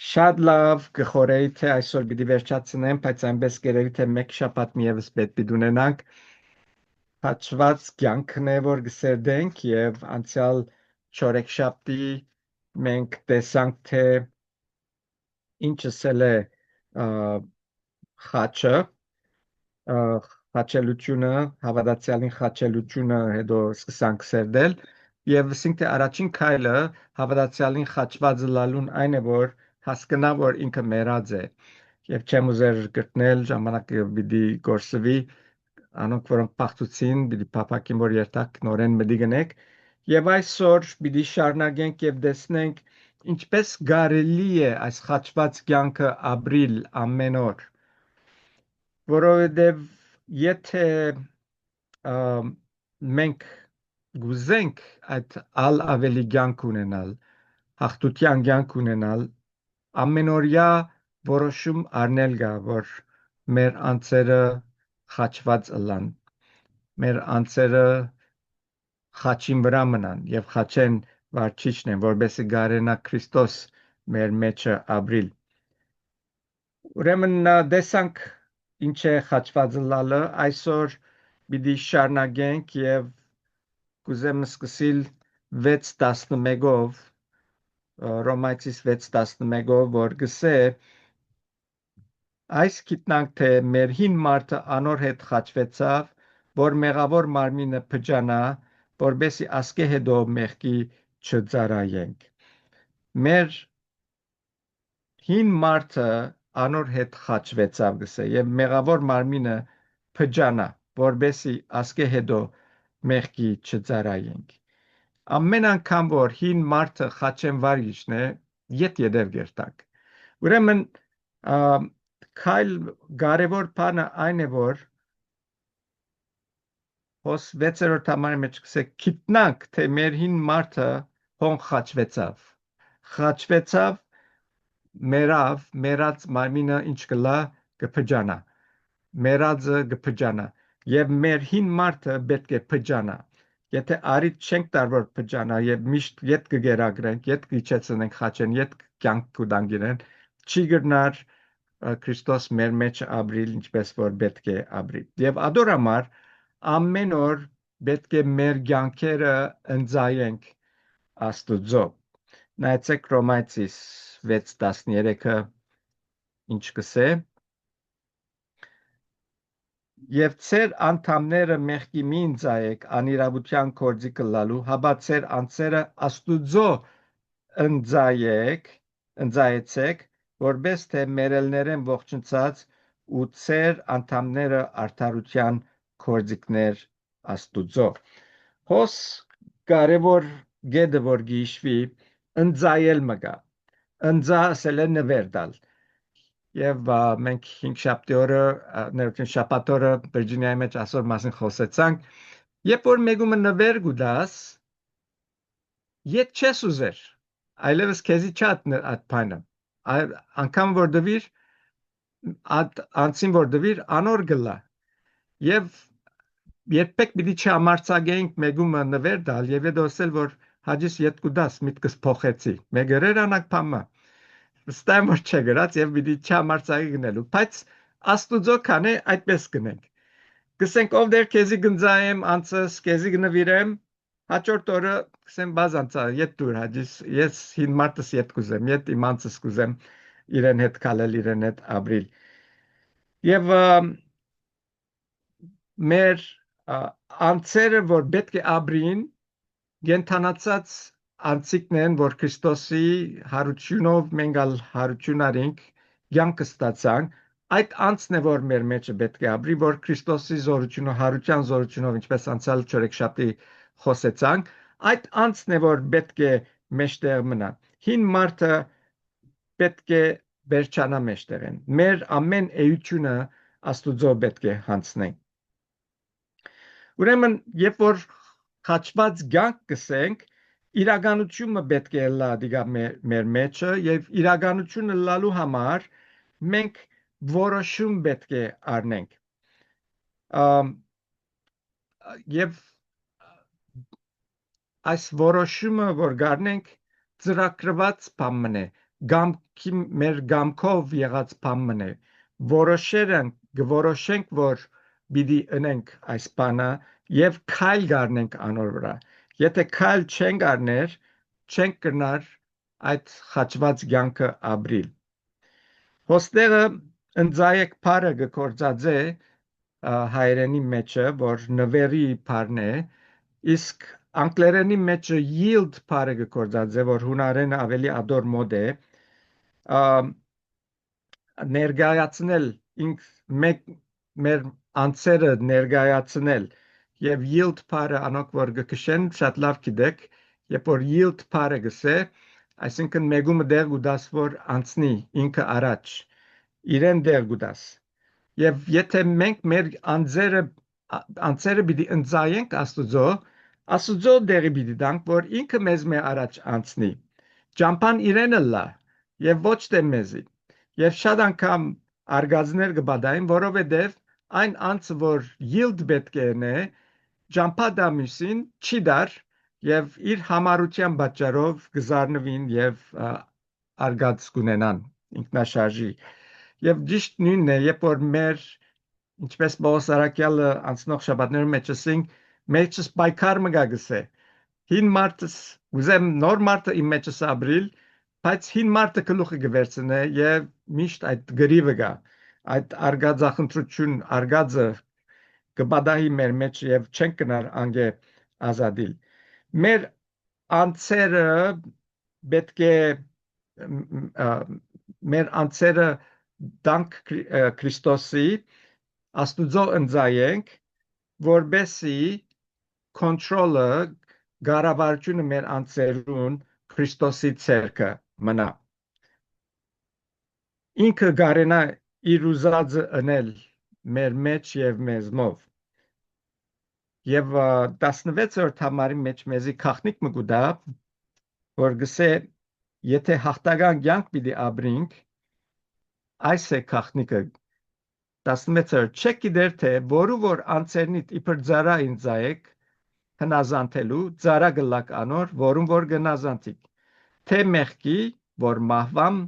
Շատ լավ գխորեի թե այսօր պիտի վերջացնեմ, բայց այնպես գերեի թե մեկ շաբաթ միևս պետք պիտի ունենանք հաճված կյանքն է, որ գսերդենք եւ անցյալ չորեքշաբթի մենք տեսանք թե ինչս է խաչը, խաչելությունը, հավատացյալին խաչելությունը հետո սկսանք սերդել եւ ասենք թե առաջին քայլը հավատացյալին խաչված լալուն այն է որ հասկանա որ ինքը մեռած է եւ չեմ ուզեր գտնել ժամանակը պիտի գործվի անոնք որոնք փախտուցին պիտի փապակին որ երթակ նորեն մտի գնեք եւ այսօր պիտի շարունակենք եւ տեսնենք ինչպես կարելի է այս խաչված կյանքը ապրիլ ամեն օր որովհետեւ եթե մենք գուզենք այդ ալ ավելի կյանք ունենալ հաղթության կյանք ունենալ ամենօրյա որոշում առնել գա որ մեր անձերը խաչված ըլլան մեր անձերը խաչին վրա մնան եւ խաչեն վարչիչն են որբեսի գարենա Քրիստոս մեր մեջը ապրիլ ուրեմն դեսանք ինչ է խաչված լալը այսօր պիտի շարունակենք եւ կուզեմ սկսել 6:11-ով Ռոմայցիս 6:11-ով որ գսե այս գիտնանք թե մեր հին մարդը անոր հետ խաչվեցավ որ մեղավոր մարմինը փճանա որբեսի ասկե հետո մեղքի չծարայենք մեր հին մարդը անոր հետ խաչվեցավ գսե եւ մեղավոր մարմինը փճանա որբեսի ասկե հետո մեղքի չծարայենք ամեն անգամ որ հին մարդը խաչեն վարիչն է յետև գերտակ ուրեմն քայլ կարևոր բանը այն է որ հոս 6-րդ համարի մեջ կսե գիտնանք թե մեր հին մարդը հոն խաչվեցավ մերած մարմինը ինչ կլա կփճանա մերածը կփճանա եւ մեր հին մարդը պետք է փճանա եթե արիդ չենք տարվոր փճանա եւ միշտ յետ կգերագրենք յետ կիչեցնենք խաչեն յետ կյանք կուդանգիրեն չի գրնար Քրիստոս մեր մեջ ապրիլ ինչպես որ պետք է ապրի եւ ադորամար ամեն օր պետք է մեր կյանքերը ընծայենք Աստուծո նայեցեք Ռոմայցիս 6:13-ը ինչ կսե եւ ծեր անդամները մեղքի մի ընծայեք անիրավության կորձի կլալու հաբա ծեր անձերը Աստուծո ընծայեցեք որբես թե մերելներեն ողջնցած ու ծեր անդամները արդարության կորձիկներ Աստուծո հոս կարևոր գեդը որ գիշվի ընծայել մգա ընծա ասել է նվերդալ եւ մենք 5 շաբթի օրը ներքին շաբաթ օրը Վիրջինիայի մեջ ասոր մասին խոսեցանք երբ որ մեգումը նվեր գուդաս յետ չես ուզեր այլևս քեզի չատ այդ բանը անգամ որ դվիր անցին որ դվիր անոր գլա եւ երբեք պիտի չամարցագենք մեգումը նվեր դալ եւ հետո ասել որ հաջիս յետ գուդաս միտքս փոխեցի մեգերեր անակ փամա վստահ որ չէ գրած եւ պիտի չամարցագի գնելու բայց Աստուծո կանե այդպես գնենք գսենք ով դեր քեզի գնձայեմ անցս քեզի գնվիրեմ հաջորդ օրը գսեմ բազանցա յետ դուր հաջիս ես հին մարտս յետ կուզեմ յետ իմանցս կուզեմ իրեն հետ կալել իրեն հետ ապրիլ եւ մեր անձերը որ պետք է ապրին գենթանացած անցիկն են որ Քրիստոսի հարությունով մենք ալ հարություն արինք կյանք ստացանք այդ անձն է որ մեր մեջ պետք է ապրի որ Քրիստոսի զորությունը հարության զորությունով ինչպես անցյալ չորեքշաբթի խոսեցանք այդ անձն է որ պետք է մեջտեղ մնա հին մարդը պետք է վերջանա մեջտեղեն մեր ամեն էությունը Աստուծո պետք է հանձնենք ուրեմն երբ որ խաչված կյանք գսենք իրականությունը պետք է լա դիգա մեր մեջը եւ իրականությունը լալու համար մենք որոշում պետք է առնենք եւ այս որոշումը որ գարնենք ծրագրված բան է գամքի մեր գամքով եղած բան է որոշենք որ պիտի ընենք այս բանը եւ քայլ գարնենք անոր վրա եթե քայլ չենք արներ չենք կրնար այդ խաչված կյանքը ապրիլ հոստերը ընձայեք բարը գործածե հայերենի մեջը որ նվերի բառն է իսկ անգլերենի մեջը yield բառը գործածե որ հունարենը ավելի ադոր մոդ է ներկայացնել մեր անձերը ներկայացնել եւ yield բառը անոնք որ գքշեն շատ լավ գիտեք երբ որ yield բառը գսե այսինքն մեգումը դեր գուդաս որ անցնի ինքը առաջ իրեն դեր գուդաս եւ եթե մենք մեր անձերը պիտի ընծայենք աստուծո դերի պիտի տանք որ ինքը մեզ մե առաջ անցնի ճամփան իրենը լա եւ ոչ թե մեզի եւ շատ անգամ արգազներ կբադային որովհետեւ այն անձը որ yield պետք է նե ճամփադամիսին չի դար եւ իր համառության պատճառով կզառնվին եւ արգած կունենան ինքնաշարժի եւ ճիշտ նույնն է երբ որ մեր ինչպես Պողոս Արաքյալը անցնող շաբաթներում մեջ ասենք մեջս պայքար մը գսե հին մարդս ուզեմ նոր մարդը իմ մեջս ապրիլ բայց հին մարդը գլուխը գվերցնե եւ միշտ այդ գրիվը գա այդ արգածախնդրություն արգածը կբադահի մեր մեջ եւ չենք կնար անգե ազատիլ մեր անձերը պետք է մեր անձերը դանք Քրիստոսի աստուծո ընծայենք որբեսի կոնտրոլը գարավարությունը մեր անձերուն Քրիստոսի ցերկը մնա ինքը գարենա իր ուզածը անել մեր մեջ եւ մեզմով եւ 16-րդ համարի մեջ մեզի քախնիկ մգուդա որ գսե եթե հաղթական կյանք պիտի ապրենք այս է քախնիկը 16-րդ չեք գիտեր թե որու որ անցերնիդ իբր ծառա ինձայեք հնազանդելու ծառա գլակ անոր որում որ գնազանդիկ թե մեղքի որ մահվամ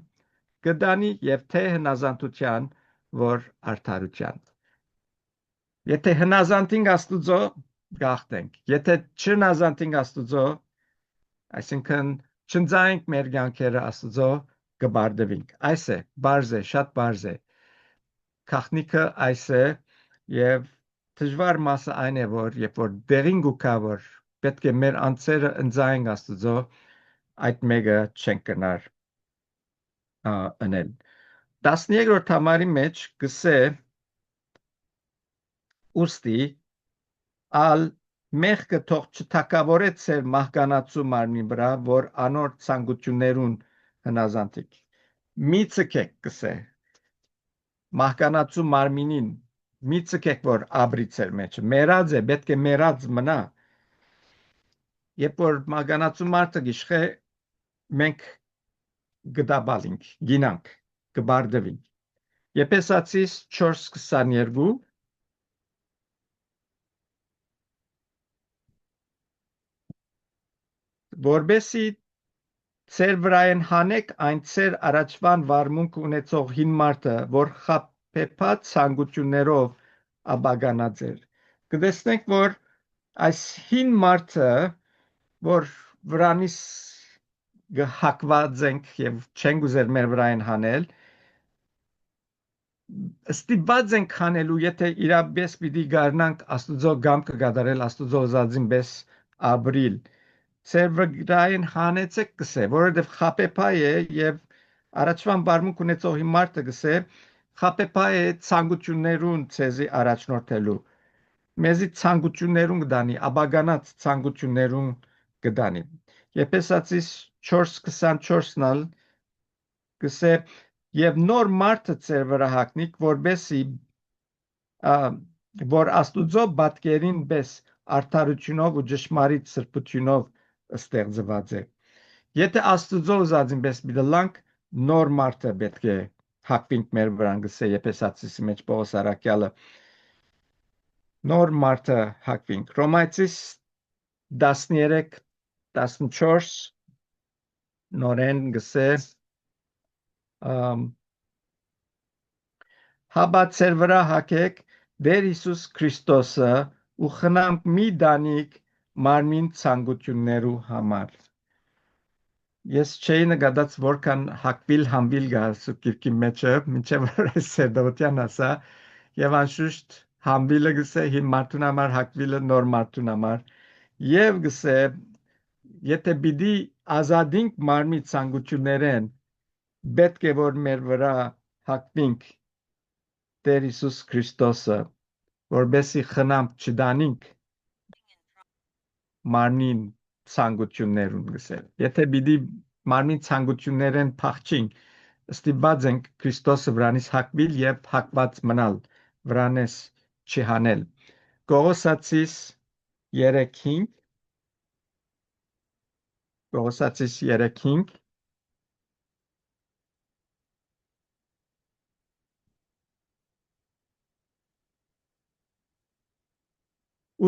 կդանի եւ թե հնազանդության որ արդարության եթե հնազանդենք աստուծո գախտենք եթե չհնազանդենք աստուծո այսինքն չնձայենք մեր կյանքերը աստուծո կբարդվենք այս է բարձ է շատ բարձ է քախնիկը այս է եւ դժվար մասը այն է որ երբ որ դերին գուքա որ պետք է մեր անձերը ընձայենք աստուծո այդ մեկը չենք կնար անել 13-րդ համարի մեջ գսե ուստի ալ մեղքը թող չթակավորե ծեր մահկանացու մարմնի վրա որ անոր ցանկություններուն հնազանդիկ մի ցկեք գսե մահկանացու մարմինին մի ցկեք որ ապրի ծեր մեջ մերած է պետք է մերած մնա երբ որ մահկանացու մարդը գիշխե մենք գդաբալինք գինանք կբարդվինք Եփեսացիս 4:22 որբեսի ծեր վրայեն հանեք այն ծեր առաջվան վարմունք ունեցող հին մարդը որ խապեպած ցանկություններով աբագանած էր կտեսնենք որ այս հին մարդը որ վրանից հակված ենք եւ չենք ուզեր մեր վրայեն հանել ստիպված ենք հանելու եթե իրապես պիտի գարնանք աստուծո գամքը գադարել աստուծո զածին պես ապրիլ ծեր վրայեն հանեցեք գսե որովհետեւ խապեպայ է եւ առաջվան բարմունք ունեցող հիմարտը գսե խապեպայ է ցանկություններուն ցեզի առաջնորդելու մեզի ցանկություններուն գտանի աբագանած ցանկություններուն գտանի Եփեսացիս 4:24-ն գսե եւ նոր մարդը ծեր վրա հագնիկ որբեսի որ աստուծո բատկերին պես արդարությունով ու ճշմարիտ սրբությունով ստեղծված է եթե աստուծո զածին պես բիդլանք նոր մարդը պետք է հագվինք մեր վրան գսե Եփեսացիսի մեջ Պողոս Արաքյալը նոր մարդը հագվինք Ռոմայցիս 13:14 նորեն գսե Հաբա ծեր վրա հակեք Տեր Հիսուս Քրիստոսը ու խնամք մի դանիք մարմին ցանկություններու համար։ Ես չէի նկատած որքան հակվիլ համբիլ գասու կիրքի մեջը, մինչև որ Սերդովտյան ասա, եւ անշուշտ համբիլը գսե հիմ մարդուն համար հակվիլը նոր մարդուն համար, եւ գսե եթե պիտի ազատինք մարմի ցանկություններեն, պետք է որ մեր վրա հակվինք Տեր Հիսուս Քրիստոսը, որբեսի խնամք չդանինք մարմին ցանկություններուն գսել։ Եթե պիտի մարմին ցանկություններեն փախչինք, ստիպված ենք Քրիստոսը վրանից հակվել եւ հակված մնալ, վրանես չհանել։ Կողոսացիս 3:5 Կողոսացիս 3:5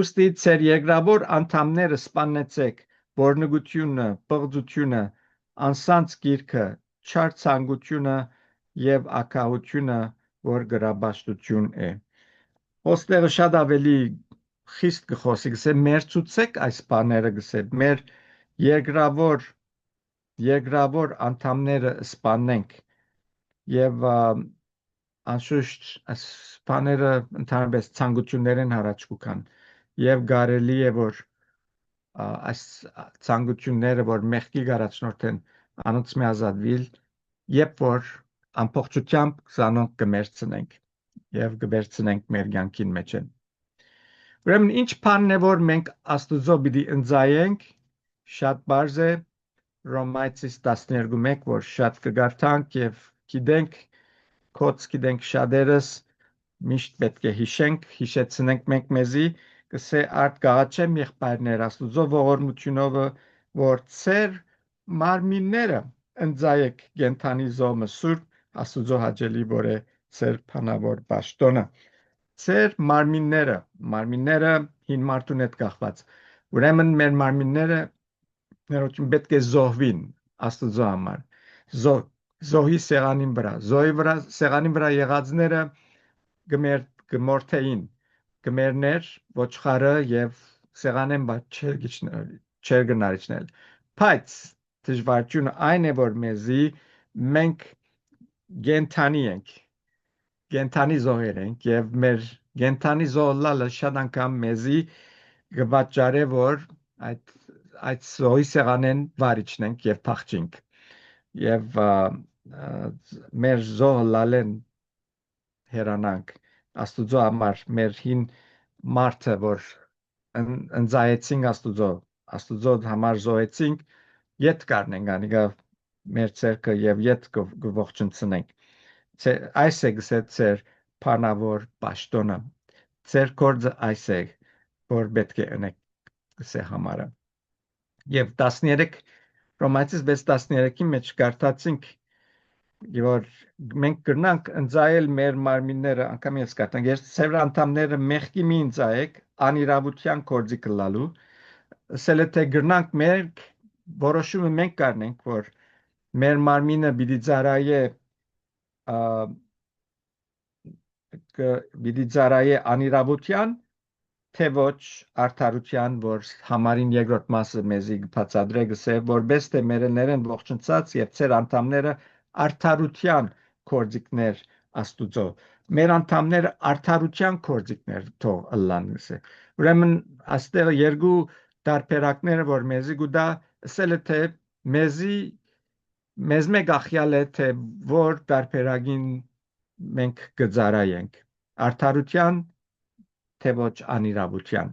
Ուստի ծեր երկրավոր անդամները սպանեցեք բորնգությունը, պղծությունը, անսանց գիրքը, չար ցանկությունը եւ ակահությունը, որ գրաբաշտություն է։ Ոստեղը շատ ավելի խիստ գխոսի գսե մերցուցեք այս բաները գսե մեր երկրավոր անդամները սպանենք եւ անշուշտ այս բաները ընդհանրապես ցանկություններ են առաջ կան եւ կարելի է որ այս ցանկությունները որ մեղքի առաջնորդ են անոնց մի ազատվել երբ որ ամբողջությամբ զանոնք կմերցնենք եւ կբերցնենք մեր կյանքին մեջ են ուրեմն ինչ բանն է որ մենք աստուծո պիտի ընծայենք շատ բարձ է Ռոմայցիս 12:1 որ շատ կգարտանք եւ գիտենք կոց գիտենք շատերս միշտ պետք է հիշենք հիշեցնենք մենք մեզի կսե արդ գաղաչեմ եղբայրներ աստուծո ողորմությունով որ ծեր մարմինները ընծայեք գենթանի զոմը սուրբ աստուծո հաճելի որ է ծեր փանավոր պաշտոնը ծեր մարմինները հին մարդուն հետ կախված ուրեմն մեր մարմինները ներողություն պետք է զոհվին աստուծո համար զոհի սեղանին վրա սեղանին վրա եղածները գմորթեին գմերներ ոչխարը եւ սեղանեն բաց չեր գնարիչնել բայց դժվարությունը այն է որ մեզի մենք գենթանի ենք գենթանի զոհեր ենք եւ մեր գենթանի զոհլալը շատ անգամ մեզի գվաճարե որ այդ զոհի սեղանեն վարիչնենք եւ փախչինք եւ մեր զոհլալեն հերանանք աստուծո համար մեր հին մարդը որ ընծայեցինք աստուծո համար զոհեցինք յետ կառնենք անիկա մեր ցերկը եւ յետ կողջունցնենք այս է ծեր փանավոր պաշտոնը ծեր կորձը այս է որ պետք է ընեք գսե համարը եւ 13 Ռոմայցիս 6:13-ի մեջ կարդացինք որ մենք կրնանք ընծայել մեր մարմինները անգամ ես կարտանք ես ծեր անդամները մեղքի մի ընծայեք անիրավության կորձի կլալու ասել է թե գրնանք մեր որոշումը մենք կառնենք որ մեր մարմինը պիտի ծարայե անիրավության թե ոչ արդարության որ համարին երկրորդ մասը մեզի բացադրե գսե որբես թե մերելներեն ողջունցած եւ ծեր անդամները արդարության կորձիկներ աստուծո մեր անդամները արդարության կորձիկներ թող ըլլան գսե ուրեմն աստեղ երկու դարբերակները որ մեզի գուտա ասել է թե մեզ մեկ ախյալ է թե որ դարբերակին մենք կծարայենք արդարության թե ոչ անիրավության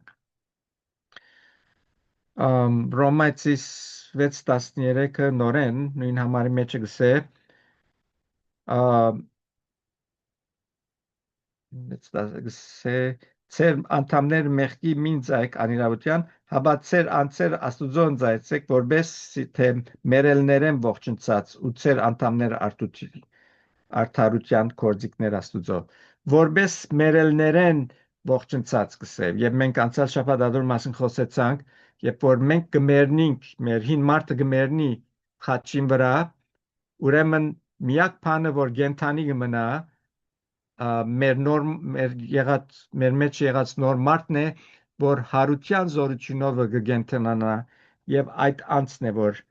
Ռոմայցիս 6:13-ը նորեն նույն համարի մեջ գսե ծեր անդամներ մեղքի մին ծայք անիրավության հաբա ծեր անձեր աստուծոն ծայցեք որբես թե մերելներեն ողջունցած ու ծեր անդամներ արդարության կորձիկներ աստուծո որբես մերելներեն ողջունցած գսե եւ մենք անցյալ շաբաթ ադոր մասին խոսեցանք երբ որ մենք կմեռնենք մեր հին մարդը կմեռնի խաչին վրա ուրեմն միակ բանը որ գենթանի կմնա մեր մեջ եղած նոր մարդն է որ հարության զորությունով կգենթանա եւ այդ անցն է որ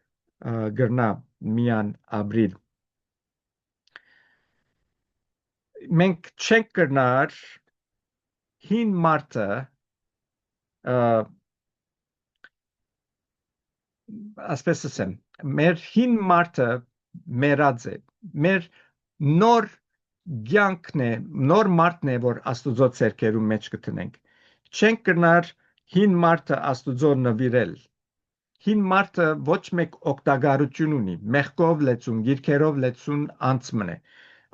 գրնա միան ապրիլ մենք չենք կրնար հին մարդը ասպես ասեմ մեր հին մարդը մեռած է մեր նոր ցանկն է նոր մարդն է որ աստուծո ցերկերու մեջ կտնենք չենք կրնար հին մարդը աստուծո նվիրել հին մարդը ոչ մեկ օգտագործություն ունի մեղքով լեցուն գիրքերով լեցուն անցմն է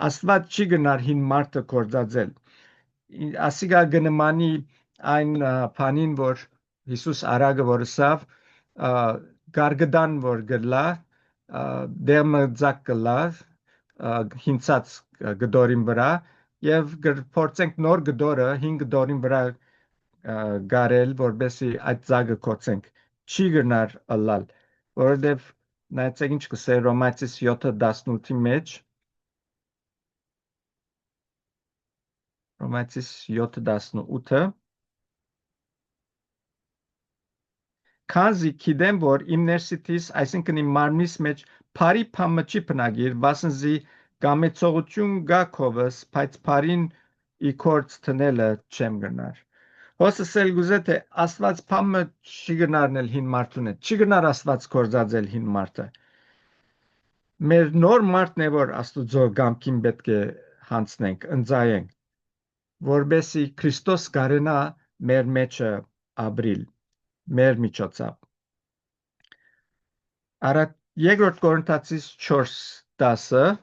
աստված չի գնար հին մարդը կործածել ասիգա գնմանի այն բանին որ Հիսուս արագը որսավ գարգդան որ գլա դեմը ձակ գլա հինցած գդորին վրա եւ փորձենք նոր գդորը 5 գդորին վրա գարել որբեսի այդ ձագը կոծենք չի գնար ըլլալ որովհետեւ նայեցեք ինչ կսե Ռոմայացիս 7:18-ի մեջ Ռոմայացիս 7:18 Քանզի գիտեմ որ իմ ներսիտիս այսինքն իմ մարմնիս մեջ բարի բամը չի բնագիր վասնզի կամեցողություն գա քովս բայց բարին իքորց տնելը չեմ գնար հոսսել գուզե թե աստված բամը չի գնարնել հին մարդուն է չի գնար աստված կորզածել հին մարդը մեր նոր մարդն է որ աստուծո գամքին պետք է հանցնենք ընծայենք որբեսի Քրիստոս գարենա մեր մեջը ապրիլ մեր միջոցով Արա երկրորդ Կորինթացիս 4:10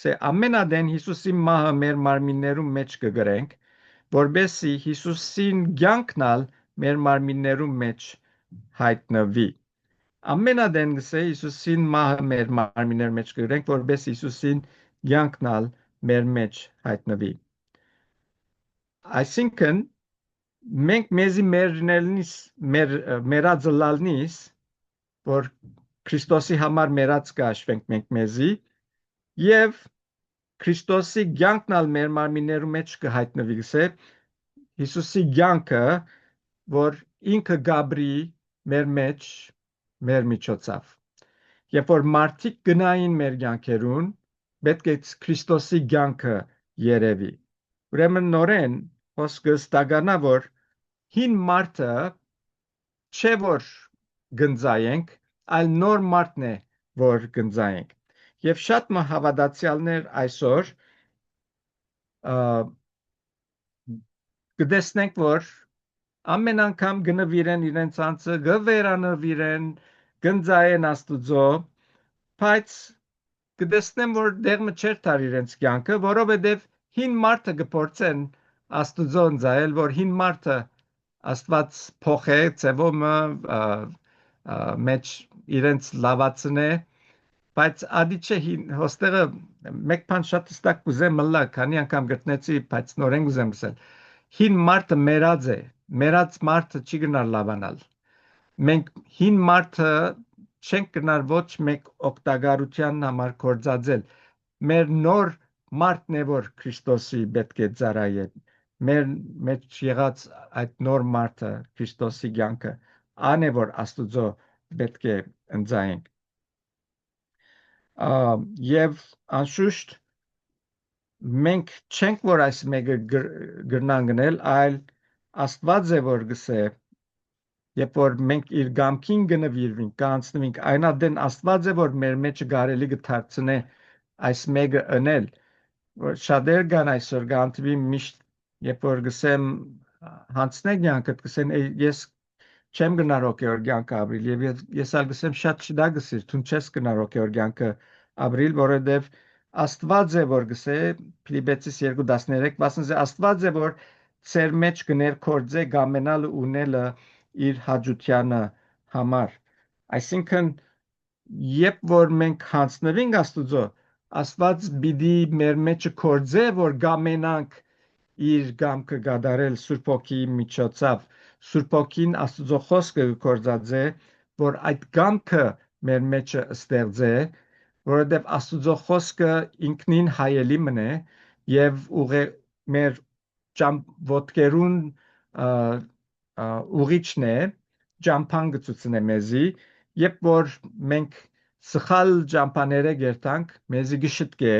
Սե ամենադեն Հիսուսի մահը մեր մարմիններում մեջ կգրենք որբեսի Հիսուսին ցանկնալ մեր մարմիններում մեջ հայտնվի ամենադեն գսե Հիսուսին մահը մեր մարմիններում մեջ կգրենք որբեսի Հիսուսին ցանկնալ մեր մեջ հայտնվի այսինքն մենք մեզի մերնելնիս մերածը լալնիս որ Քրիստոսի համար մերած կաշվենք մենք մեզի եւ Քրիստոսի ցանկնալ մեր մարմիններում մեջ կհայտնվի գսե Հիսուսի ցանկը որ ինքը գաբրի մեր մեջ մեր միջոցով երբ որ մարդիկ գնային մեր ցանկերուն պետք է Քրիստոսի ցանկը երևի ուրեմն նորեն հոսքը ստագանա որ հին մարդը չէ որ գնձայենք այլ նոր մարդն է որ գնձայենք եւ շատ հավատացյալներ այսօր կտեսնենք որ ամեն անգամ գնվիրեն իրենց անձը գվերանվիրեն գնձայեն աստուծո բայց կտեսնեմ որ դերմը չէր տար իրենց կյանքը որովհետեւ հին մարդը կփորձեն աստուծո ընձայել որ հին մարդը Աստված փոխե ծևոմը մեջ իրենց լավացնե բայց ադի չէ հոստեղը մեկ բան շատ հստակ կուզեմ մլա քանի անգամ գտնեցի բայց նորեն կուզեմ ասել հին մարդը մերած մարդը չի գնար լավանալ մենք հին մարդը չենք գնար ոչ մեկ օգտագործության համար կործածել մեր նոր մարդն է որ Քրիստոսի պետք է ծառայել մեր մեջ եղած այդ նոր մարդը Քրիստոսի ցանկը ան է որ աստուծո պետք է ընծայենք եւ անշուշտ մենք չենք որ այս մեկը գրնանգնել այլ աստված է որ գսե երբ որ մենք իր գամքին գնվիրվենք կանցնենք այնադեն աստված է որ մեր մեջ գարելի կդարձնե այս մեկը ընել որ շատեր կան այսօր գանտվի միշտ երբ որ գսեմ հանցնեք յանքը գսեն ես չեմ գնար օկեոր կյանքը ապրիլ եւ ես ալ գսեմ շատ չդա գսիր դու չես գնար օկեոր կյանքը ապրիլ որովհետեւ աստված է որ գսե Ֆիլիպեցիս 2:13 բասնზე աստված է որ ծեր մեջ կներկորձե գամենալը ունելը իր հաջությանը համար այսինքն երբ որ մենք հանցնվենք աստուծո աստված բիդի մեր մեջը կորձե որ գամենանք իր գամքը գադարել Սուրբ Հոգի միջոցով Սուրբ Հոգին Աստծո խոսքը կորձած է որ այդ գամքը մեր մեջը ստեղծե, որովհետև Աստուծո խոսքը ինքնին հայելի մնե եւ մեր ոտքերուն ուղիչն է, ջամփան գծուցնե մեզի, երբ որ մենք սխալ ջամփաները գերտանք, մեզի գշտկե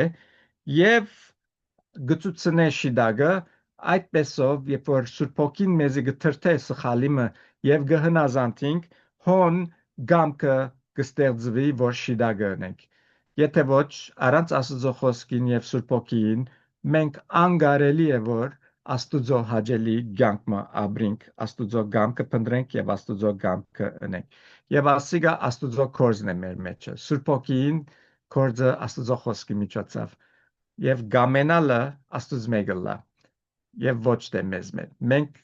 եւ գծուցնե շիդագը այդպեսով, երբ որ Սուրբ Հոգին մեզի գթրթե սխալիմը եւ գհնազանդինք, հոն գամքը կստեղծվի, որ շիդագը ունենք։ Եթե ոչ, առանց Աստուծո խոսքին եւ Սուրբ Հոգին, մենք անգարելի է որ Աստուծո հաճելի կյանքը ապրենք, Աստուծո գամքը փնտրենք եւ Աստուծո գամքը ունենք։ Եվ ասիգա Աստուծո կորզն է մեր մեջը։ Սուրբ Հոգին կորզը Աստուծո խոսքի միջոցով եւ գամենալը Աստուծո մեգլա եւ ոչ թե մեզ մենք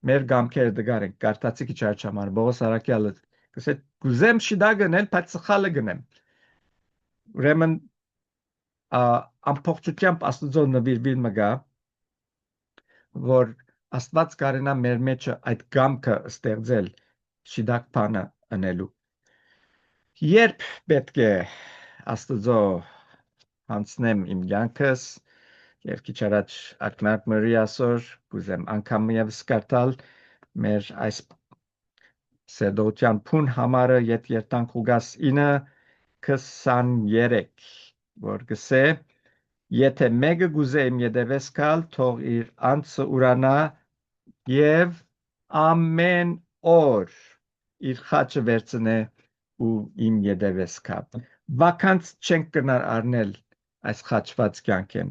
մեր գամքերը դգարենք կարտացի քիչ արչամար Բողոս Արաքյալը կսե գուզեմ շիդա գնել բայց սխալը գնեմ ուրեմն ամփոփչությամբ Աստուծո նվիրվել մգա որ Աստված կարենա մեր մեջը այդ գամքը ստեղծել շիդակ բանը անելու երբ պետք է Աստուծո հանցնեմ իմ կյանքս եւ քիչ առաջ ակնարկ մրի ասոր կուզեմ անգամ եւս կարտալ մեր այս սեդոթյան փուն համարը ետ երտանք ուգաս 9:23 որ գսե եթե մեկը գուզե իմ յետևես գալ թող իր անձը ուրանա եւ ամեն օր իր խաչը վերցնե ու իմ յետևես գա վականց չենք կնար առնել այս խաչված կյանքեն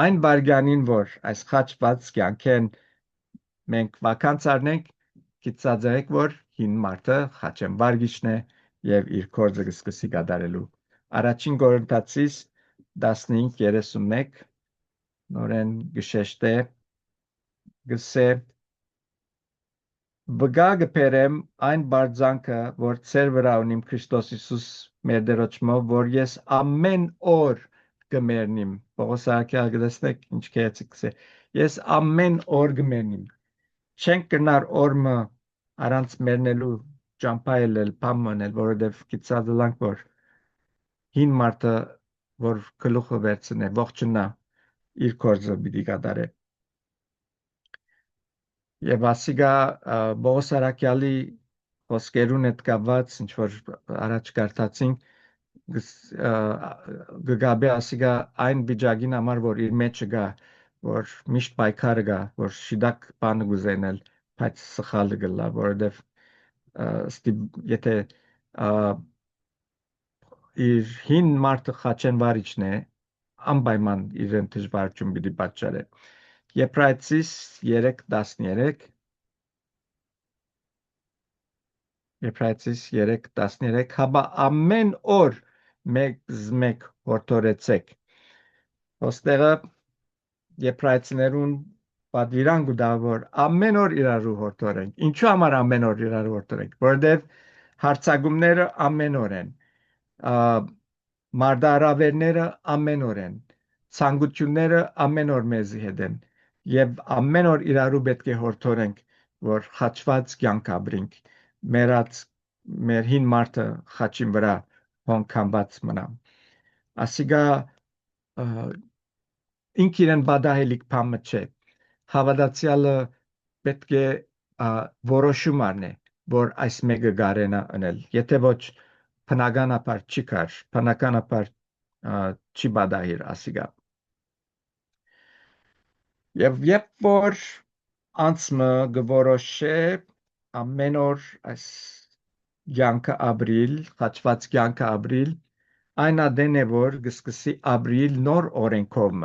այն բարգանին որ այս խաչված կյանքեն մենք վականց առնենք գիտածեք որ հին մարդը խաչեն վարգիչն է եւ իր կորձը կսկսի կատարելու առաջին Կորինթացիս 15:31 նորեն գշեշտե գսե վգա գբերեմ այն բարձանքը որ ծեր վրա ունիմ Քրիստոս Հիսուս մեր դերոճմով որ ես ամեն օր գմերնիմ Պողոս Արաքյալ գտեսնեք ինչ կեցիք ես ամեն օր գմերնիմ չենք կնար օրը առանց մեռնելու ճամփայել փամանել որովհետև գիծադլանք որ հին մարդը որ գլուխը վերցնե ողջնա իր կորձը պիտի կատարե եւ ասիգա Բողոս Արաքյալի խոսքերուն հետ կապված ինչ որ առաջ կարդացինք գգաբե ասիգա այն վիճակին համար որ իր մեջ գա որ միշտ պայքարը գա որ շիդակ բանը գուզենել բայց սխալը գլա որովհետև եթե իր հին մարդը խաչեն վարիչն է անպայման իրեն դժվարություն պիտի պատճառե Եբրայեցիս 3:13 Եբրայեցիս 3:13 հաբա ամեն օր մեկ հորդորեցեք ոստեղը Եբրայեցիներուն պատվիրան գուտա որ ամեն օր իրարու հորդորենք ինչու համար ամեն օր իրարու հորդորենք որովհետև հարցակումները ամեն օր են մարդարավերները ամեն օր են ցանկությունները ամեն օր մեզի հետ են եւ ամեն օր իրարու պետք է հորդորենք որ խաչված կյանք ապրենք մեր հին մարդը խաչին վրա հոնքամբած մնա ասիգա ինք իրեն բադահելիք փամը չէ հավատացյալը պետք է որոշում առնի որ այս մեկը գարենա անել եթե ոչ բնականաբար չի կար բնականաբար չի բադահիր ասիգա եւ երբ որ անցմը գորոշե ամեն օր այս կյանքը ապրիլ խաչված կյանքը ապրիլ այն ադեն է որ գսկսի ապրիլ նոր օրենքով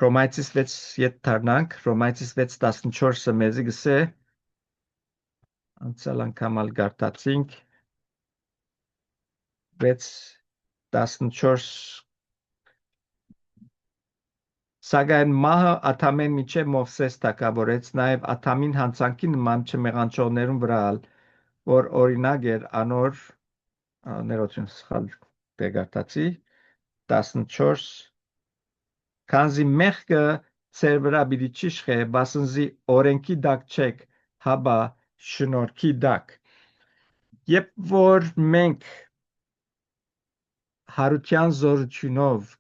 Ռոմայցիս 6 եթարնանք Ռոմայցիս 6:14-ը մեզի գսե անցալ անգամ ալ գարտացինք 6:14 Սակայն մահը աթամեն միջև Մովսես թագավորեց նաև աթամին հանցանքի նման չմեղանչողներուն վրա որ օրինակ էր անոր ներողություն սխալ դեգարտացի 14 Քանզի մեղքը ծեր վրա պիտի չիշխե բասնզի օրենքի դակ չեք հաբա շնորհքի դակ։ Երբ որ մենք հարության զորությունով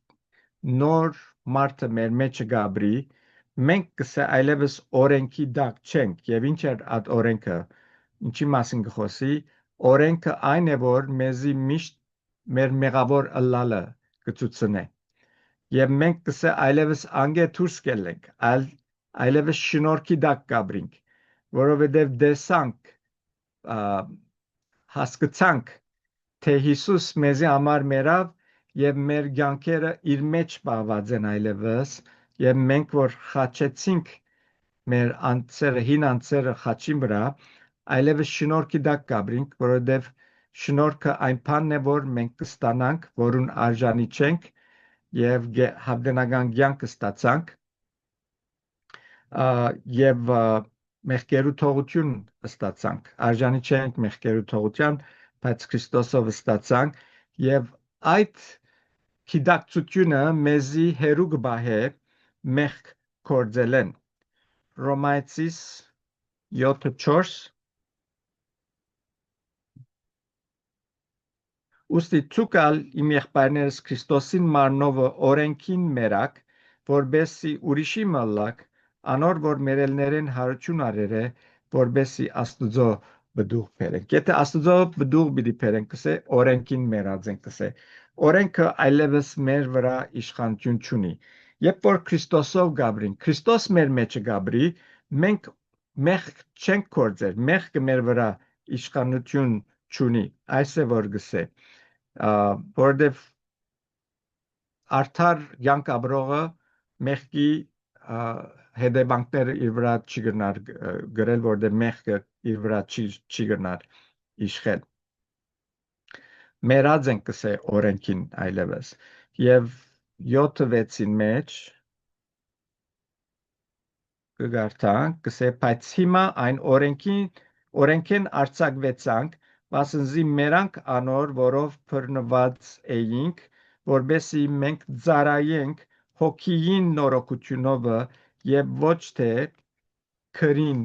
նոր մարդը մեր մեջը գաբրի, մենք կսե այլևս օրենքի դակ չենք, եւ ինչ էր այդ օրենքը, ինչի մասին կխոսի, օրենքը այն է, որ մեզի միշտ մեր մեղավոր ըլլալը կցուցնե, եւ մենք կսե այլևս անգե դուրս կելենք, այլևս շնորհքի դակ գաբրինք, որովհետեւ դեսանք, հասկացանք, թե Հիսուս մեզի համար մեռավ եւ մեր կյանքերը իր մեջ բաղված են այլևս եւ մենք որ խաչեցինք մեր անձերը հին անձերը խաչի վրա այլևս շնորհքի դակ կաբրինք որովհետեւ շնորհքը այն բանն է որ մենք կստանանք որուն արժանի չենք եւ հավդենական կյանք կստացանք եւ մեղքերու թողություն ստացանք արժանի չենք մեղքերու թողության բայց Քրիստոսով ստացանք եւ այդ գիտակցությունը մեզի հերու կբահե մեղք կործելեն Ռոմայացիս 7:4 Ուստի ցուկալ իմ եղբայրներս Քրիստոսին մարնովը օրենքին մերակ որբեսի ուրիշի մալակ անոր որ մերելներեն հարություն արերը որբեսի Աստուծո բդուղ բերենք եթե Աստուծո բդուղ պիտի բերենք կսե օրենքին մերած ենք կսե օրենքը այլևս մեր վրա իշխանություն չունի երբ որ Քրիստոսով գաբրին Քրիստոս մեր մեջը գաբրի մենք մեղք չենք կործեր մեղքը մեր վրա իշխանություն չունի այս է որ գսե որովհետև արդար յանք ապրողը մեղքի հետևանքները իր վրա չի գնար գրել որովհետև մեղքը իր վրա չի գնար իշխել մերած ենք կսե օրենքին այլևս եւ 7:6-ին մեջ կգարտանք կսե բայց հիմա այն օրենքին արձակվեցանք վասնզի մերանք անոր որով բռնված էինք որբեսի մենք ծառայենք հոգիին նորոգությունովը եւ ոչ թե քրին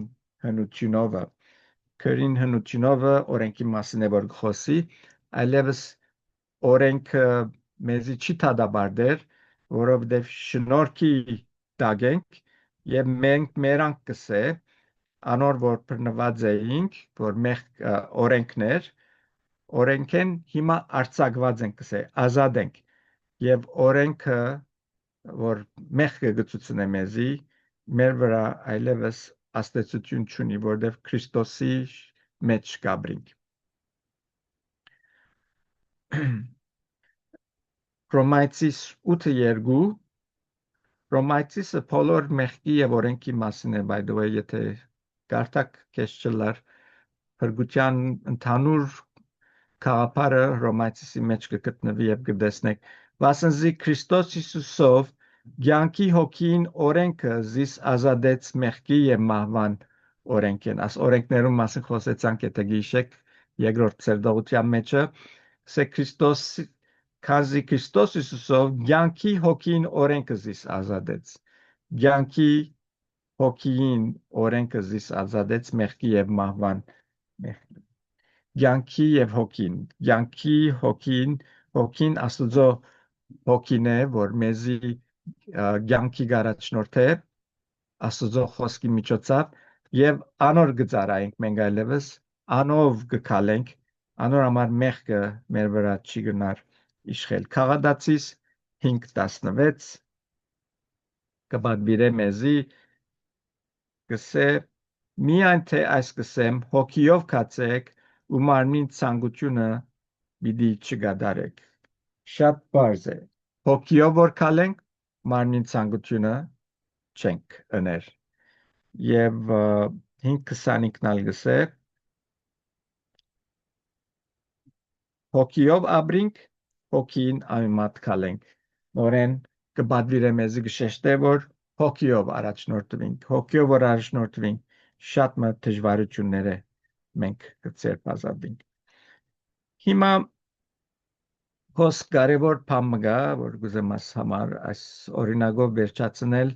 հնությունովը օրենքի մասին է որ խոսի այլևս օրենքը մեզի չի դադարել որովհետեւ շնորհքի դագենք եւ մենք մերանք կսե անոր որ բռնված էինք որ մեղք օրենքներ օրենքեն հիմա արձակված ենք կսե ազատ ենք եւ օրենքը որ մեղքը գծուցնե մեզի մեր վրա այլևս աստեցություն չունի որովհետեւ Քրիստոսի մեջ կաբրինք Ռոմայացիս 8:2 Ռոմայացիսը բոլոր մեղքի եւ օրենքի մասին է by the way եթե Գարտակ քեզ չլար հրգության ընդհանուր քաղաքարը Ռոմայացիսի մեջ կգտնվի եւ կտեսնեք վասնզի Քրիստոս Հիսուսով ցանկի հոգին օրենքը զիս ազատեց մեղքի եւ մահվան օրենքեն աս օրենքներում մասին խոսեցանք եթե գիշեք երկրորդ ծերդողության մեջը սե Քրիստոս քազի Քրիստոս Հիսուսով ցանկի հոգին օրենքը զիս ազատեց ցանկի հոգին օրենքը զիս ազատեց մեղքի եւ մահվան ցանկի եւ հոգին հոգին Աստուծո հոգին է որ մեզի ցանկի գարաչնորթե Աստուծո խոսքի միջոցով եւ անոր գծարայենք մենք այլևս անով գկալենք անոր համար մեղքը մեր վրա չի գնար իշխել Խաղադացիս 5:16 կբադբիրե մեզի կսե միայն թե այս կսեմ հոգիով կացեք ու մարմին ցանկությունը պիտի չգադարեք շատ բարձ է հոգիով որ կալենք մարմին ցանկությունը չենք ըներ եւ 5:25-ն գսե հոգիով ապրինք հոգին ամիմատ կալենք նորեն կբադվիրե մեզի գշեշտե որ հոգիով առաջնորդվենք հոգիով որ առաջնորդվենք շատ մը դժվարություններ է մենք կցերպազատենք հիմա հոս կարևոր բան մգա որ գուզեմ աս համար այս օրինագով վերջացնել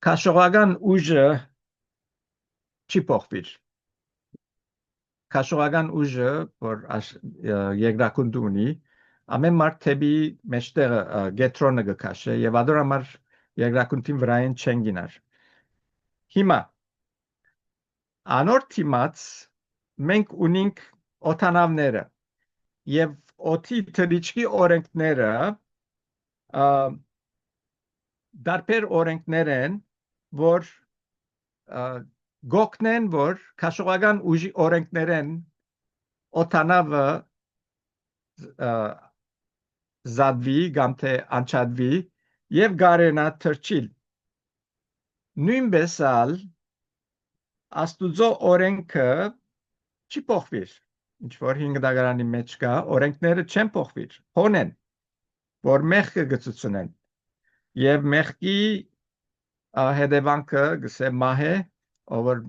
Քաշողական ուժը չի փոխվիր։ Քաշողական ուժը, որ երկրակունդ ունի, ամեն մարդ թեպի մեջտեղը գետրոնը կքաշե եւ ադոր համար երկրակունդին վրային չեն գինար։ Հիմա անոր թիմած մենք ունենք օթանավները եւ օթի թրիչքի օրենքները դարբեր օրենքներ են, որ գոքնեն, որ քաշողական ուժի օրենքներ են օթանավը զադվի կամ թե անչադվի եւ գարենա թրջիլ։ Նույնպես ալ Աստուծո օրենքը չի փոխվիր։ Ինչ որ 5 դագարանի մեջ կա, օրենքները չեն փոխվիր։ Հոնեն, որ մեղքը գծությունեն եւ մեղքի հետևանքը գսե մահ է, որ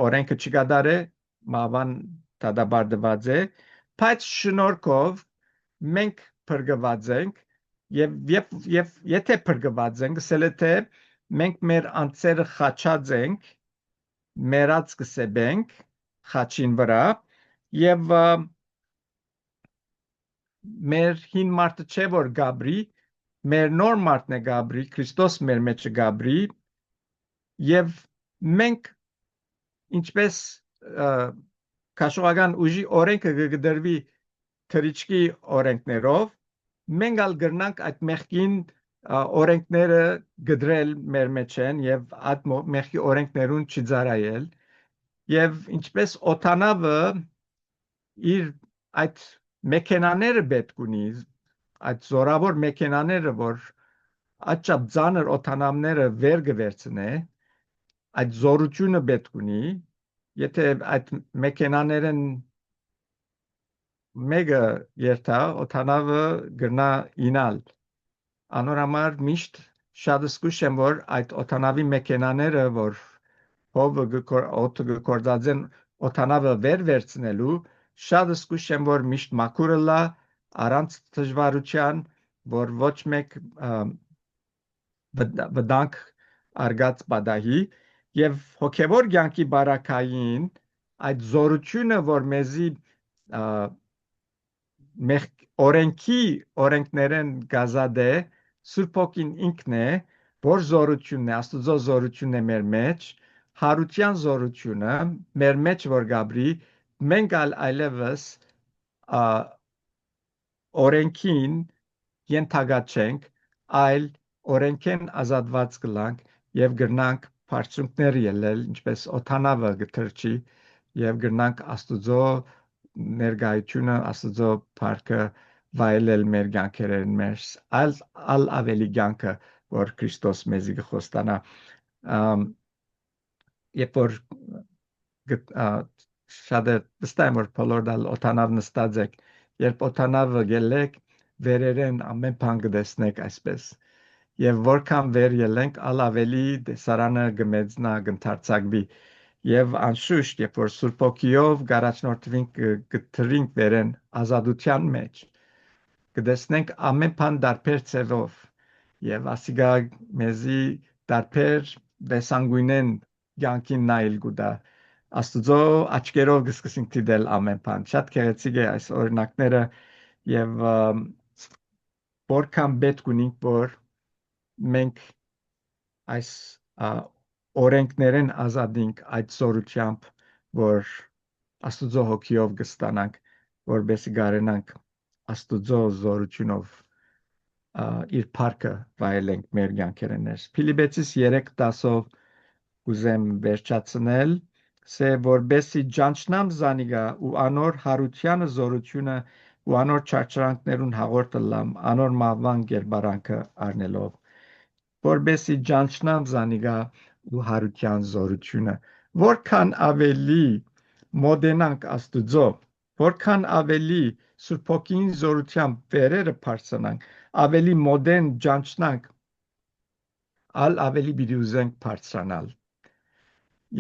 օրենքը չկադարե, մահվան դադարդված է, բայց շնորհքով մենք փրկված ենք եւ եթե փրկված ենք, գսել է թե մենք մեր անձերը խաչած ենք, մերած կսեբենք խաչին վրա եւ մեր հին մարդը չէ որ գաբրի, մեր նոր մարդն է գաբրի, Քրիստոս մեր մեջ գաբրի եւ մենք ինչպես քաշողական ուժի օրենքը կգդրվի թրիչքի օրենքներով, մենք ալ գրնանք այդ մեղքին օրենքները գդրել մեր մեջ են եւ այդ մեղքի օրենքներուն չծարայել եւ ինչպես օթանավը իր այդ մեքենաները պետք ունի այդ զորավոր մեքենաները որ աճապ ծանր օթանավները վեր կվերցնե այդ զորությունը պետք ունի եթե այդ մեքենաներն մեկը երթա օթանավը գրնա ինալ անորամար միշտ շատ զգուշ եմ որ այդ օթանավի մեքենաները որ հովը օդը գործածեն օթանավը վեր վերցնելու շատ զգուշ եմ որ միշտ մաքուրը լա առանց դժվարության որ ոչ մեկ վտանգ արգած բադահի եւ հոգեվոր կյանքի բարակային այդ զորությունը որ մեզի օրենքներեն գազադե Սուրբ Հոգին ինքն է որ զորությունն է Աստուծո զորությունն է մեր մեջ հարության զորությունը մեր մեջ որ գաբրի մենք այլևս օրենքին ենթագաչենք այլ օրենքեն ազատված կլանք եւ գրնանք բարձունքներ ելնել ինչպես օթանավը գտրչի եւ գրնանք Աստուծո ներգայությունը Աստուծո փառքը վայելել մեր կյանքերեն մեր ալ ավելի կյանքը որ Քրիստոս մեզի կխոստանա երբ որ շատ է վստահ եմ որ բոլոր դալ օթանավ նստած եք երբ օթանավը գելեք վերերեն ամեն բան կտեսնեք այսպես եւ որքան վեր ելենք ալ ավելի տեսարանը գմեծնա գընթարցակվի եւ անշուշտ երբ որ Սուրբ Հոգիով գարաչնորթվինք գտրինք վերեն ազատության մեջ կտեսնենք ամեն բան դարբեր ծևով եւ ասիգա մեզի դարբեր դեսանգույնեն կյանքին նայել գուտա Աստուծո աչքերով կսկսենք դիտել ամեն բան շատ քեղեցիկ է այս օրինակները եւ որքան պետք ունենք որ մենք այս օրենքներեն ազատինք այդ զորությամբ որ Աստուծո հոգիով կստանանք որբեսի գարենանք Աստուծո զորությունով իր փառքը վայելենք մեր կյանքերից Ֆիլիպեցիս 3:10-ով ուզեմ վերջացնել սե որբեսի ճանչնամ զանիգա ու անոր հարությանը զորությունը ու անոր չարչարանքներուն հաղորդը լամ անոր մահվան գերբարանքը առնելով որբեսի ճանչնամ զանիգա ու հարության զորությունը որքան ավելի մոդենանք Աստուծո որքան ավելի Սուրբ Հոգին զորությամբ վերերը բարձրանանք ավելի մոդեն ճանչնանք ալ ավելի պիտի ուզենք բարձրանալ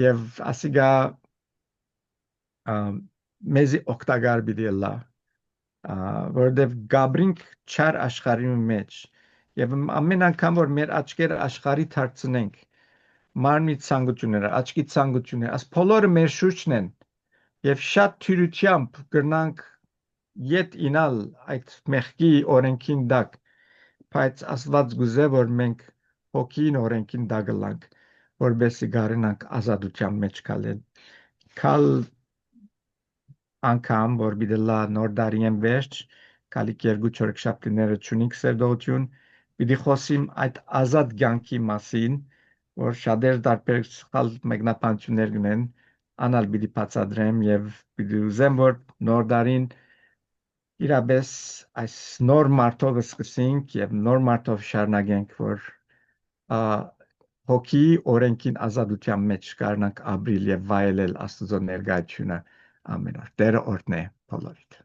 եւ ասիգա մեզի օգտակար պիտի լա որովհետեւ գաբրինք չար աշխարհի մեջ եւ ամեն անգամ որ մեր աչքերը աշխարհի դարձնենք մարմնի ցանկությունները, աչքի ցանկությունները, աս բոլորը մեր շուրջն են եւ շատ թյուրությամբ կրնանք յետ ինալ այդ մեղքի օրենքին դակ, բայց Աստված գուզե որ մենք հոգին օրենքին դագլանք, որբեսի գարենանք ազատության մեջ կալել։ Կալ անգամ որ բիդլա նոր դարիեն վերջ, կալիք երկու չորեքշաբթիները ճունիք սերդողություն, պիտի խոսիմ այդ ազատ կյանքի մասին, որ շատեր դարբեր սխալ մեկնաբանություններ ունեն, անալ պիտի բացատրեմ եւ պիտի ուզեմ որ նոր դարին իրապես այս նոր մարդով սկսենք եւ նոր մարդով շարունակենք որ հոգի օրենքին ազատության մեջ կարնանք ապրիլ եւ վայելել Աստծո ներկայությունը ամեն օր։ Տերը օրհնե բոլորիդ։